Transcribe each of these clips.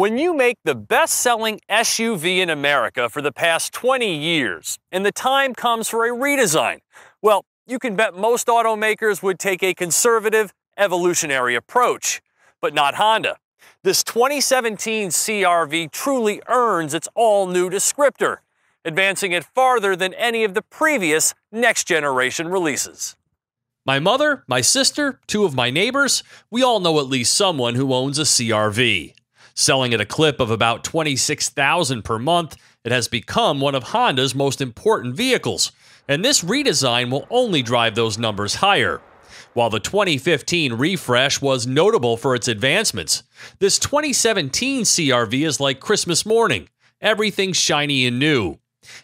When you make the best-selling SUV in America for the past 20 years, and the time comes for a redesign, well, you can bet most automakers would take a conservative, evolutionary approach. But not Honda. This 2017 CR-V truly earns its all-new descriptor, advancing it farther than any of the previous next-generation releases. My mother, my sister, two of my neighbors, we all know at least someone who owns a CR-V. Selling at a clip of about $26,000 per month, it has become one of Honda's most important vehicles, and this redesign will only drive those numbers higher. While the 2015 refresh was notable for its advancements, this 2017 CR-V is like Christmas morning. Everything's shiny and new.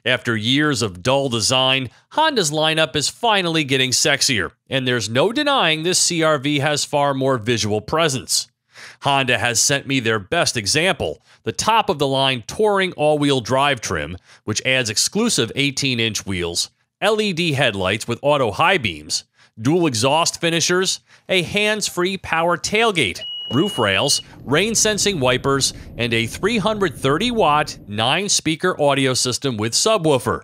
After years of dull design, Honda's lineup is finally getting sexier, and there's no denying this CR-V has far more visual presence. Honda has sent me their best example, the top-of-the-line Touring all-wheel drive trim, which adds exclusive 18-inch wheels, LED headlights with auto high beams, dual exhaust finishers, a hands-free power tailgate, roof rails, rain-sensing wipers, and a 330-watt, 9-speaker audio system with subwoofer.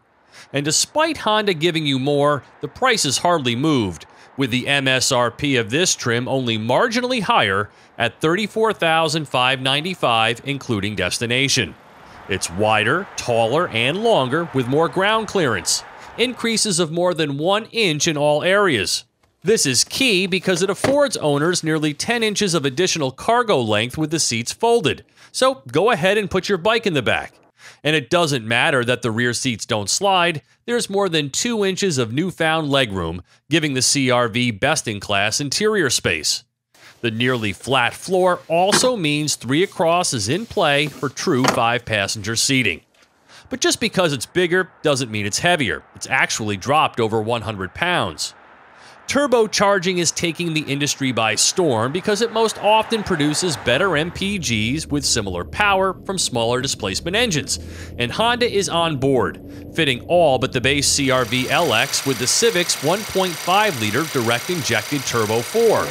And despite Honda giving you more, the price is hardly moved, with the MSRP of this trim only marginally higher at $34,595, including destination. It's wider, taller, and longer with more ground clearance, increases of more than 1 inch in all areas. This is key because it affords owners nearly 10 inches of additional cargo length with the seats folded, so go ahead and put your bike in the back. And it doesn't matter that the rear seats don't slide, there's more than 2 inches of newfound legroom, giving the CR-V best-in-class interior space. The nearly flat floor also means 3 across is in play for true 5-passenger seating. But just because it's bigger doesn't mean it's heavier. It's actually dropped over 100 pounds. Turbocharging is taking the industry by storm because it most often produces better MPGs with similar power from smaller displacement engines, and Honda is on board, fitting all but the base CR-V LX with the Civic's 1.5-liter direct-injected Turbo 4.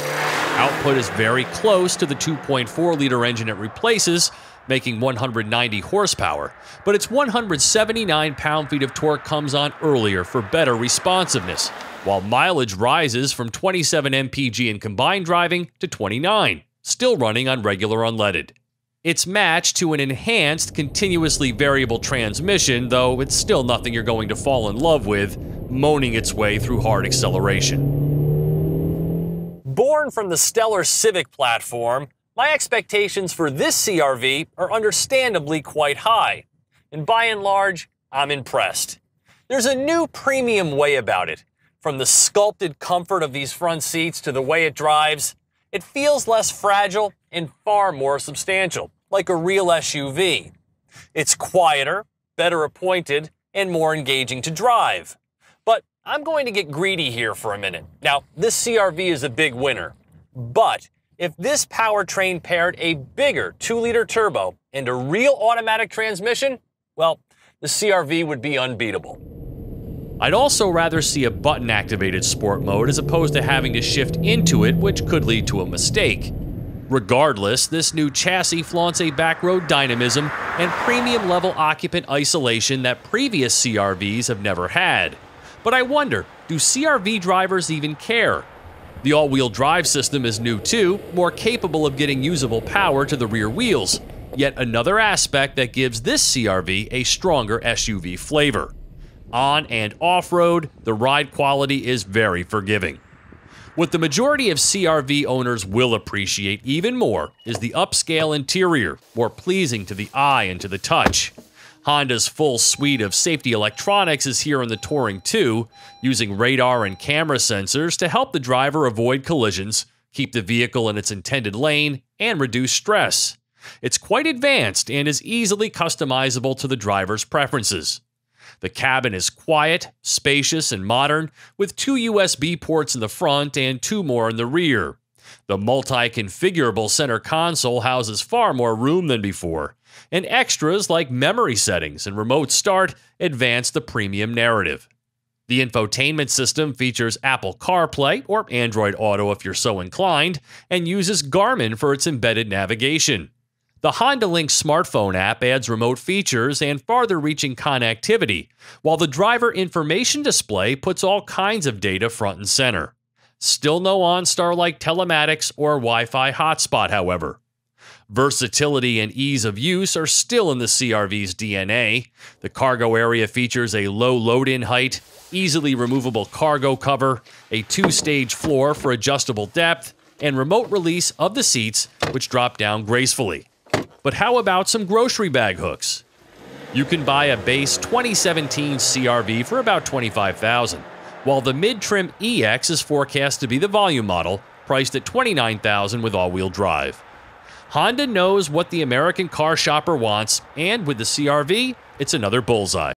Output is very close to the 2.4-liter engine it replaces, making 190 horsepower, but its 179 pound-feet of torque comes on earlier for better responsiveness, while mileage rises from 27 mpg in combined driving to 29, still running on regular unleaded. It's matched to an enhanced, continuously variable transmission, though it's still nothing you're going to fall in love with, moaning its way through hard acceleration. Born from the stellar Civic platform, my expectations for this CR-V are understandably quite high, and by and large, I'm impressed. There's a new premium way about it. From the sculpted comfort of these front seats to the way it drives, it feels less fragile and far more substantial, like a real SUV. It's quieter, better appointed, and more engaging to drive. But I'm going to get greedy here for a minute. Now, this CR-V is a big winner, but if this powertrain paired a bigger 2-liter turbo and a real automatic transmission, well, the CR-V would be unbeatable. I'd also rather see a button-activated sport mode as opposed to having to shift into it, which could lead to a mistake. Regardless, this new chassis flaunts a backroad dynamism and premium-level occupant isolation that previous CR-Vs have never had. But I wonder, do CR-V drivers even care? The all-wheel drive system is new too, more capable of getting usable power to the rear wheels, yet another aspect that gives this CR-V a stronger SUV flavor. On and off-road, the ride quality is very forgiving. What the majority of CR-V owners will appreciate even more is the upscale interior, more pleasing to the eye and to the touch. Honda's full suite of safety electronics is here in the Touring too, using radar and camera sensors to help the driver avoid collisions, keep the vehicle in its intended lane, and reduce stress. It's quite advanced and is easily customizable to the driver's preferences. The cabin is quiet, spacious, and modern, with 2 USB ports in the front and 2 more in the rear. The multi-configurable center console houses far more room than before, and extras like memory settings and remote start advance the premium narrative. The infotainment system features Apple CarPlay, or Android Auto if you're so inclined, and uses Garmin for its embedded navigation. The Honda Link smartphone app adds remote features and farther-reaching connectivity, while the driver information display puts all kinds of data front and center. Still no OnStar-like telematics or Wi-Fi hotspot, however. Versatility and ease of use are still in the CR-V's DNA. The cargo area features a low load-in height, easily removable cargo cover, a two-stage floor for adjustable depth, and remote release of the seats, which drop down gracefully. But how about some grocery bag hooks? You can buy a base 2017 CR-V for about $25,000, while the mid-trim EX is forecast to be the volume model, priced at $29,000 with all-wheel drive. Honda knows what the American car shopper wants, and with the CR-V, it's another bullseye.